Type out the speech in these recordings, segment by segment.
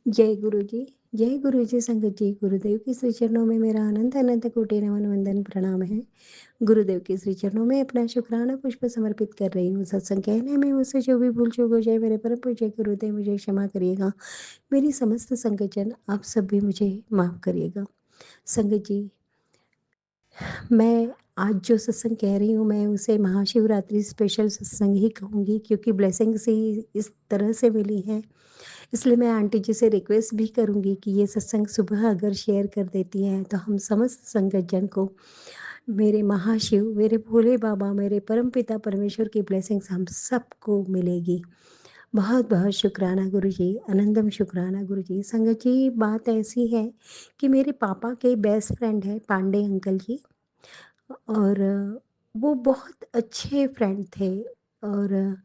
जय गुरु जी, जय गुरु जी, संगत जी, गुरुदेव के श्री चरणों में मेरा अनंत अनंत कोटि नमन वंदन प्रणाम है। गुरुदेव के श्री चरणों में अपना शुक्राना पुष्प समर्पित कर रही हूँ। सत्संग कहने में मुझसे जो भी भूल चूक हो जाए मेरे परम पूज्य गुरुदेव मुझे क्षमा करिएगा। मेरी समस्त संगतजन आप सब भी मुझे माफ़ करिएगा। संगत जी, मैं आज जो सत्संग कह रही हूँ मैं उसे महाशिवरात्रि स्पेशल सत्संग ही कहूँगी, क्योंकि ब्लेसिंग्स ही इस तरह से मिली हैं। इसलिए मैं आंटी जी से रिक्वेस्ट भी करूँगी कि ये सत्संग सुबह अगर शेयर कर देती हैं तो हम समस्त संगतजन को मेरे महाशिव, मेरे भोले बाबा, मेरे परमपिता परमेश्वर की ब्लेसिंग्स हम सबको मिलेगी। बहुत बहुत शुक्राना गुरुजी, अनंतम शुक्राना गुरुजी। संगत जी, बात ऐसी है कि मेरे पापा के बेस्ट फ्रेंड हैं पांडे अंकल जी, और वो बहुत अच्छे फ्रेंड थे। और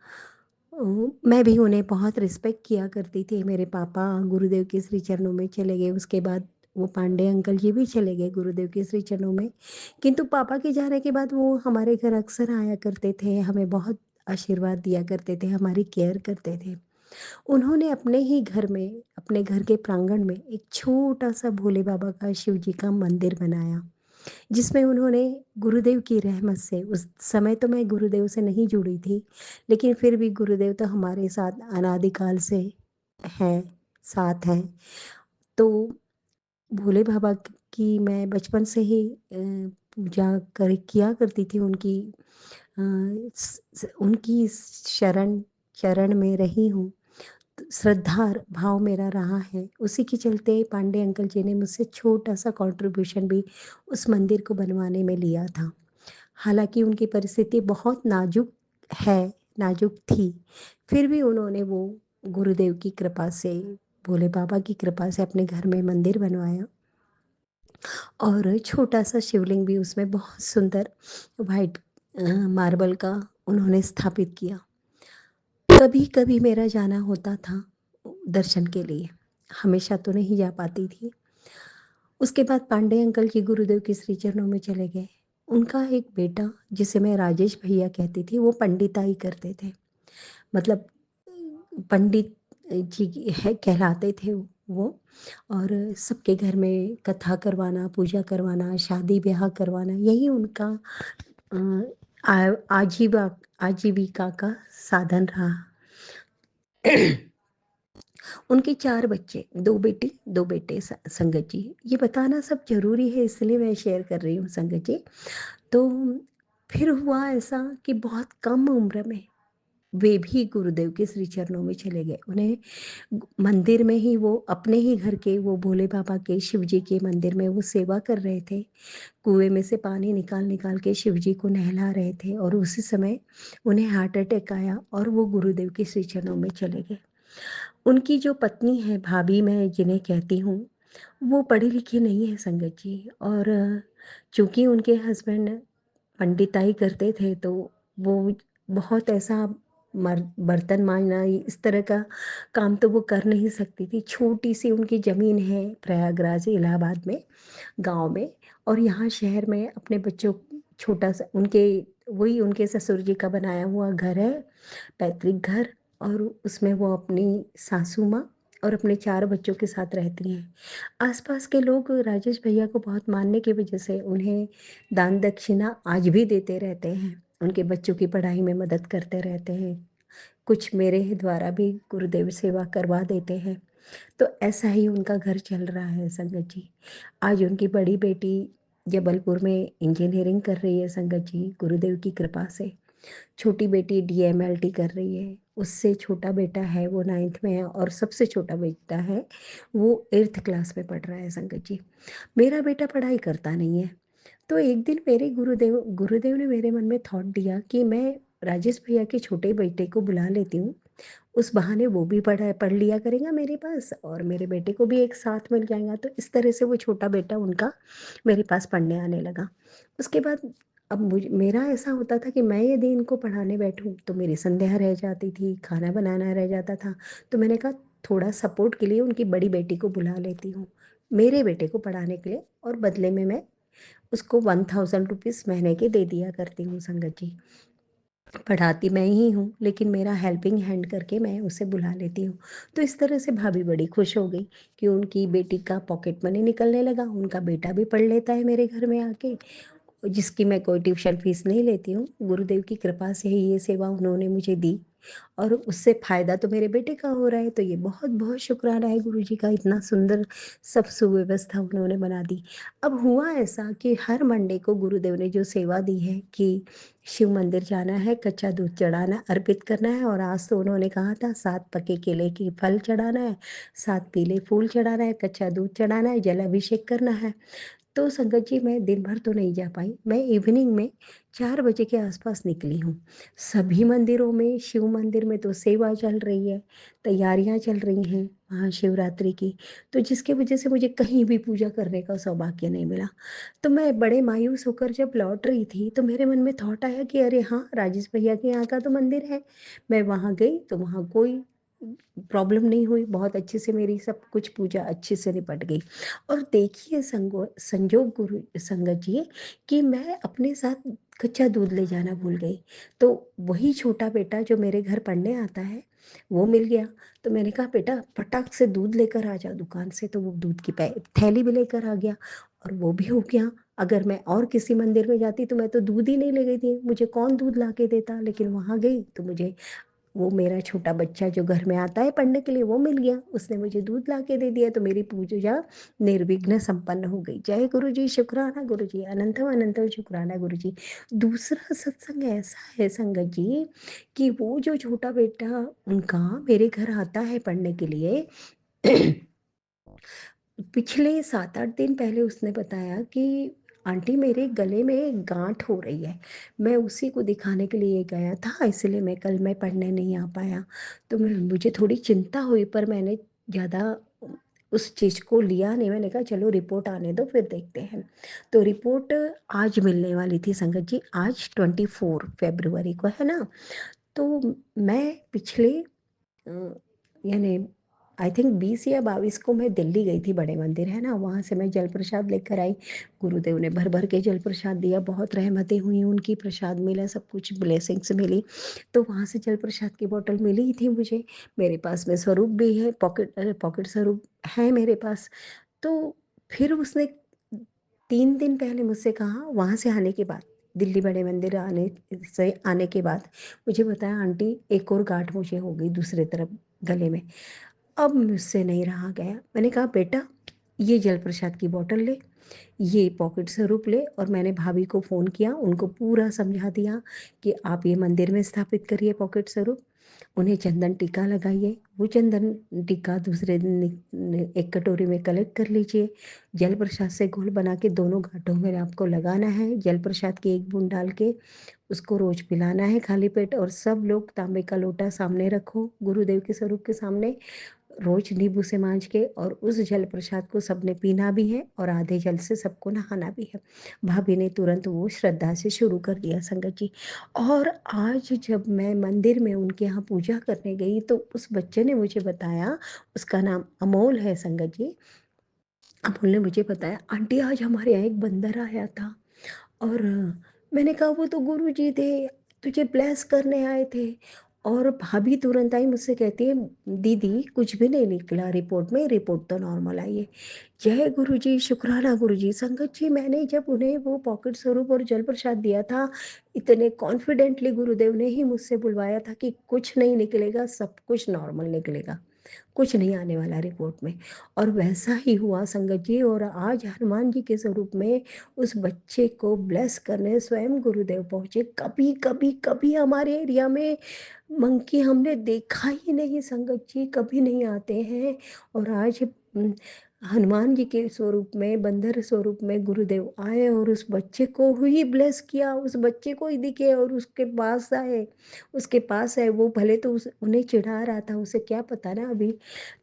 मैं भी उन्हें बहुत रिस्पेक्ट किया करती थी। मेरे पापा गुरुदेव के श्री चरणों में चले गए, उसके बाद वो पांडे अंकल जी भी चले गए गुरुदेव के श्री चरणों में। किंतु पापा के जाने के बाद वो हमारे घर अक्सर आया करते थे, हमें बहुत आशीर्वाद दिया करते थे, हमारी केयर करते थे। उन्होंने अपने ही घर में, अपने घर के प्रांगण में एक छोटा-सा भोले बाबा का, शिव जी का मंदिर बनाया। जिसमें उन्होंने गुरुदेव की रहमत से, उस समय तो मैं गुरुदेव से नहीं जुड़ी थी, लेकिन फिर भी गुरुदेव तो हमारे साथ अनादिकाल से हैं, साथ हैं। तो भोले बाबा की मैं बचपन से ही पूजा कर किया करती थी, उनकी उनकी शरण चरण में रही हूँ। श्रद्धा भाव मेरा रहा है। उसी के चलते पांडे अंकल जी ने मुझसे छोटा-सा कंट्रीब्यूशन भी उस मंदिर को बनवाने में लिया था। हालाँकि उनकी परिस्थिति बहुत नाज़ुक है, नाज़ुक थी, फिर भी उन्होंने वो गुरुदेव की कृपा से, भोले बाबा की कृपा से अपने घर में मंदिर बनवाया, और छोटा-सा शिवलिंग भी उसमें बहुत सुंदर व्हाइट मार्बल का उन्होंने स्थापित किया। कभी-कभी मेरा जाना होता था दर्शन के लिए, हमेशा तो नहीं जा पाती थी। उसके बाद पांडे अंकल जी गुरुदेव के श्री चरणों में चले गए। उनका एक बेटा, जिसे मैं राजेश भैया कहती थी, वो पंडिताई करते थे। मतलब पंडित जी है कहलाते थे वो। और सबके घर में कथा करवाना, पूजा करवाना, शादी-ब्याह करवाना, यही उनका अ, आ आजीविका का साधन रहा। उनके 4 बच्चे, 2 बेटी, 2 बेटे संगत जी। ये बताना सब ज़रूरी है, इसलिए मैं शेयर कर रही हूँ संगत जी। तो फिर हुआ ऐसा कि बहुत कम उम्र में वे भी गुरुदेव के श्री चरणों में चले गए। उन्हें मंदिर में ही, वो अपने ही घर के, वो भोले बाबा के, शिव जी के मंदिर में वो सेवा कर रहे थे। कुएँ में से पानी निकाल-निकाल के शिव जी को नहला रहे थे, और उसी समय उन्हें हार्ट अटैक आया और वो गुरुदेव के श्री चरणों में चले गए। उनकी जो पत्नी है, भाभी मैं जिन्हें कहती हूँ, वो पढ़ी-लिखी नहीं है संगत जी। और चूँकि उनके हस्बैंड पंडिताई करते थे, तो वो बहुत ऐसा बर्तन मांजना, इस तरह का काम तो वो कर नहीं सकती थी। छोटी-सी उनकी ज़मीन है प्रयागराज इलाहाबाद में, गाँव में। और यहाँ शहर में अपने बच्चों, छोटा-सा उनके, वही उनके ससुर जी का बनाया हुआ घर है, पैतृक घर। और उसमें वो अपनी सासू माँ और अपने 4 बच्चों के साथ रहती हैं। आस-पास के लोग राजेश भैया को बहुत मानने की वजह से उन्हें दान दक्षिणा आज भी देते रहते हैं, उनके बच्चों की पढ़ाई में मदद करते रहते हैं। कुछ मेरे ही द्वारा भी गुरुदेव सेवा करवा देते हैं। तो ऐसा ही उनका घर चल रहा है संगत जी। आज उनकी बड़ी बेटी जबलपुर में इंजीनियरिंग कर रही है संगत जी, गुरुदेव की कृपा से। छोटी बेटी डीएमएलटी कर रही है। उससे छोटा बेटा है, वो 9th में है, और सबसे छोटा बेटा है, वो 8th क्लास में पढ़ रहा है संगत जी। मेरा बेटा पढ़ाई करता नहीं है। तो एक दिन मेरे गुरुदेव गुरुदेव ने मेरे मन में थॉट दिया कि मैं राजेश भैया के छोटे बेटे को बुला लेती हूँ। उस बहाने वो भी पढ़ लिया करेगा मेरे पास, और मेरे बेटे को भी एक साथ मिल जाएगा। तो इस तरह से वो छोटा बेटा उनका मेरे पास पढ़ने आने लगा। उसके बाद अब मेरा ऐसा होता था कि मैं यदि इनको पढ़ाने बैठूँ तो मेरी संध्या रह जाती थी, खाना बनाना रह जाता था। तो मैंने कहा थोड़ा सपोर्ट के लिए उनकी बड़ी बेटी को बुला लेती हूँ, मेरे बेटे को पढ़ाने के लिए, और बदले में मैं उसको 1000 रुपीज़ महीने के दे दिया करती हूँ संगत जी। पढ़ाती मैं ही हूँ, लेकिन मेरा हेल्पिंग हैंड करके मैं उसे बुला लेती हूँ। तो इस तरह से भाभी बड़ी खुश हो गई कि उनकी बेटी का पॉकेट मनी निकलने लगा, उनका बेटा भी पढ़ लेता है मेरे घर में आके, जिसकी मैं कोई ट्यूशन फीस नहीं लेती हूँ। गुरुदेव की कृपा से ही ये सेवा उन्होंने मुझे दी और उससे फ़ायदा तो मेरे बेटे का हो रहा है, तो ये बहुत-बहुत शुक्राना है गुरुजी का, इतना सुंदर सब सुव्यवस्था उन्होंने बना दी। अब हुआ ऐसा कि हर मंडे को गुरुदेव ने जो सेवा दी है कि शिव मंदिर जाना है, कच्चा दूध चढ़ाना अर्पित करना है, और आज तो उन्होंने कहा था 7 पके केले के फल चढ़ाना है, 7 पीले फूल चढ़ाना है, कच्चा दूध चढ़ाना है, जलाभिषेक करना है। तो संगत जी, मैं दिन भर तो नहीं जा पाई, मैं इवनिंग में 4 बजे के आसपास निकली हूँ। सभी मंदिरों में, शिव मंदिर में तो सेवा चल रही है, तैयारियाँ चल रही हैं महाशिवरात्रि की, तो जिसकी वजह से मुझे कहीं भी पूजा करने का सौभाग्य नहीं मिला। तो मैं बड़े मायूस होकर जब लौट रही थी, तो मेरे मन में थॉट आया कि अरे हाँ, राजेश भैया के यहाँ का तो मंदिर है। मैं वहाँ गई तो वहाँ कोई प्रॉब्लम नहीं हुई, बहुत अच्छे से मेरी सब कुछ पूजा अच्छे से निपट गई। और देखिए संजोग गुरु संगत जी, कि मैं अपने साथ कच्चा दूध ले जाना भूल गई। तो वही छोटा बेटा जो मेरे घर पढ़ने आता है, वो मिल गया। तो मैंने कहा बेटा फटाक से दूध लेकर आ जा दुकान से, तो वो दूध की थैली भी लेकर आ गया और वो भी हो गया। अगर मैं और किसी मंदिर में जाती तो मैं तो दूध ही नहीं ले गई थी, मुझे कौन दूध ला के देता, लेकिन वहाँ गई तो मुझे वो मेरा छोटा बच्चा जो घर में आता है पढ़ने के लिए वो मिल गया, उसने मुझे दूध ला के दे दिया, तो मेरी पूजा निर्विघ्न संपन्न हो गई। जय गुरु जी, शुक्राना गुरु जी, अनंतम अनंतम शुक्राना गुरु जी। दूसरा सत्संग ऐसा है संगत जी, कि वो जो छोटा बेटा उनका मेरे घर आता है पढ़ने के लिए, पिछले 7-8 दिन पहले उसने बताया कि आंटी मेरे गले में गांठ हो रही है। मैं उसी को दिखाने के लिए गया था, इसलिए मैं पढ़ने नहीं आ पाया। तो मुझे थोड़ी चिंता हुई, पर मैंने ज़्यादा उस चीज़ को लिया नहीं, मैंने कहा चलो रिपोर्ट आने दो फिर देखते हैं। तो रिपोर्ट आज मिलने वाली थी संगत जी, आज 24 फरवरी को है ना। तो मैं पिछले यानी आई थिंक 20 या 22 को मैं दिल्ली गई थी, बड़े मंदिर है ना, वहाँ से मैं जल प्रसाद लेकर आई। गुरुदेव ने भर भर के जल प्रसाद दिया, बहुत रहमतें हुई, उनकी प्रसाद मिला, सब कुछ ब्लेसिंग्स मिली। तो वहाँ से जल प्रसाद की बोतल मिली ही थी मुझे, मेरे पास में स्वरूप भी है, पॉकेट स्वरूप है मेरे पास। तो फिर उसने 3 दिन पहले मुझसे कहा, वहाँ से आने के बाद, दिल्ली बड़े मंदिर आने के बाद मुझे बताया आंटी एक और गांठ मुझे हो गई दूसरे तरफ गले में। अब मुझसे नहीं रहा गया, मैंने कहा बेटा ये जल प्रसाद की बोतल ले, ये पॉकेट स्वरूप ले, और मैंने भाभी को फ़ोन किया, उनको पूरा समझा दिया कि आप ये मंदिर में स्थापित करिए पॉकेट स्वरूप, उन्हें चंदन टीका लगाइए, वो चंदन टीका दूसरे दिन एक कटोरी में कलेक्ट कर लीजिए, जल प्रसाद से घोल बना के दोनों घाटों में आपको लगाना है, जल प्रसाद की एक बूंद डाल के उसको रोज पिलाना है खाली पेट, और सब लोग तांबे का लोटा सामने रखो गुरुदेव के स्वरूप के सामने, रोज नींबू से मांझ के, और उस जल प्रसाद को सबने पीना भी है और आधे जल से सबको नहाना भी है। भाभी ने तुरंत वो श्रद्धा से शुरू कर दिया संगत जी। और आज जब मैं मंदिर में उनके यहाँ पूजा करने गई, तो उस बच्चे ने मुझे बताया, उसका नाम अमोल है संगत जी, अमोल ने मुझे बताया आंटी आज हमारे यहाँ एक बंदर आया था, और मैंने कहा वो तो गुरुजी थे, तुझे ब्लेस करने आए थे। और भाभी तुरंत आई, मुझसे कहती है दीदी कुछ भी नहीं निकला रिपोर्ट में, रिपोर्ट तो नॉर्मल आई है। जय गुरुजी, शुक्राना गुरुजी। संगत जी, मैंने जब उन्हें वो पॉकेट स्वरूप और जल प्रसाद दिया था, इतने कॉन्फिडेंटली गुरुदेव ने ही मुझसे बुलवाया था कि कुछ नहीं निकलेगा, सब कुछ नॉर्मल निकलेगा, कुछ नहीं आने वाला रिपोर्ट में। और वैसा ही हुआ संगत जी, और आज हनुमान जी के स्वरूप में उस बच्चे को ब्लेस करने स्वयं गुरुदेव पहुँचे। कभी कभी कभी हमारे एरिया में मंकी हमने देखा ही नहीं संगत जी, कभी नहीं आते हैं। और आज हनुमान जी के स्वरूप में, बंदर स्वरूप में गुरुदेव आए और उस बच्चे को ही ब्लेस किया, उस बच्चे को ही दिखे और उसके पास आए, उसके पास है। वो भले तो उन्हें चिढ़ा रहा था, उसे क्या पता ना अभी,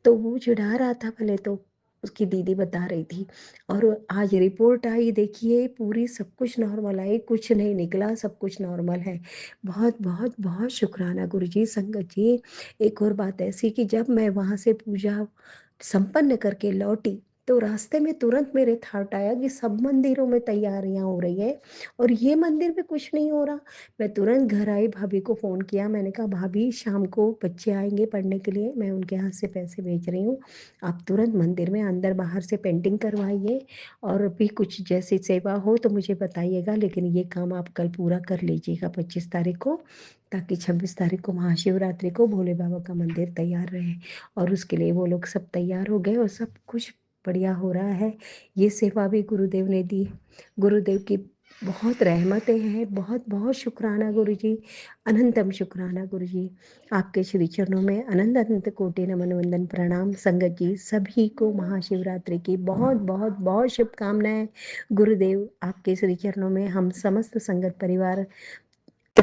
तो वो चिढ़ा रहा था भले तो, उसकी दीदी बता रही थी। और आज रिपोर्ट आई, देखिए पूरी सब कुछ नॉर्मल आई, कुछ नहीं निकला, सब कुछ नॉर्मल है। बहुत बहुत बहुत शुक्राना गुरु जी। संगत जी, एक और बात ऐसी कि जब मैं वहाँ से पूजा संपन्न करके लौटी, तो रास्ते में तुरंत मेरे थॉट आया कि सब मंदिरों में तैयारियां हो रही है और ये मंदिर में कुछ नहीं हो रहा। मैं तुरंत घर आई, भाभी को फ़ोन किया, मैंने कहा भाभी शाम को बच्चे आएंगे पढ़ने के लिए, मैं उनके हाथ से पैसे भेज रही हूँ, आप तुरंत मंदिर में अंदर बाहर से पेंटिंग करवाइए और भी कुछ जैसी सेवा हो तो मुझे बताइएगा, लेकिन ये काम आप कल पूरा कर लीजिएगा 25 तारीख को, ताकि 26 तारीख को महाशिवरात्रि को भोले बाबा का मंदिर तैयार रहे। और उसके लिए वो लोग सब तैयार हो गए और सब कुछ बढ़िया हो रहा है। ये सेवा भी गुरुदेव ने दी। गुरुदेव की बहुत रहमतें हैं। बहुत बहुत शुक्राना गुरु जी, अनंतम शुक्राना गुरु जी। आपके श्री चरणों में अनंत अनंत कोटि नमन वंदन प्रणाम। संगत जी सभी को महाशिवरात्रि की बहुत बहुत बहुत शुभकामनाएं। गुरुदेव आपके श्री चरणों में हम समस्त संगत परिवार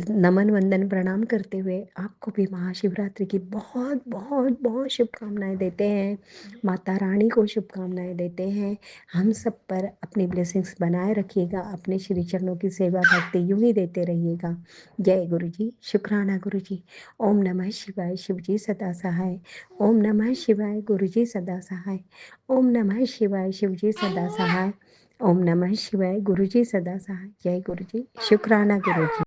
नमन वंदन प्रणाम करते हुए आपको भी महाशिवरात्रि की बहुत बहुत बहुत शुभकामनाएं देते हैं। माता रानी को शुभकामनाएं देते हैं। हम सब पर अपनी ब्लेसिंग्स बनाए रखिएगा, अपने श्री चरणों की सेवा भक्ति यूं ही देते रहिएगा। जय गुरु जी, शुक्राना गुरु जी। ओम नमः शिवाय, शिव जी सदा सहाय। ओम नमः शिवाय, गुरु जी सदा सहाय। ओम नमः शिवाय, शिव जी सदा सहाय। ओम नमः शिवाय, गुरु जी सदा सहाय। जय गुरु जी, शुक्राना गुरु जी।